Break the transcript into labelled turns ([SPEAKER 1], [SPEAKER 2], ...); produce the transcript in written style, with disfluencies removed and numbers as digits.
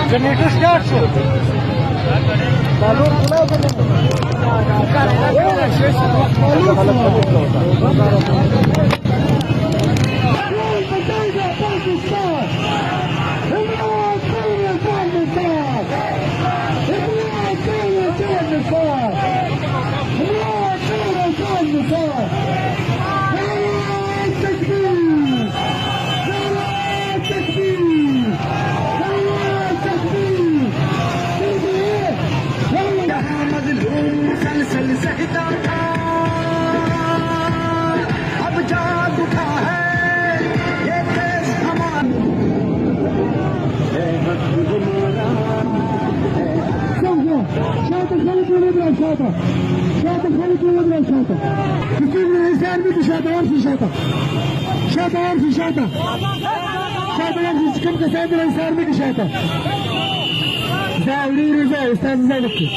[SPEAKER 1] generator start छो شاطر خليك يضرب شاطر يكون الانسان مثل شاطر يمشي شاطر يمشي شاطر يمشي كم تساعد الانسان مثل شاطر زاولي رزاي استاذ زاولي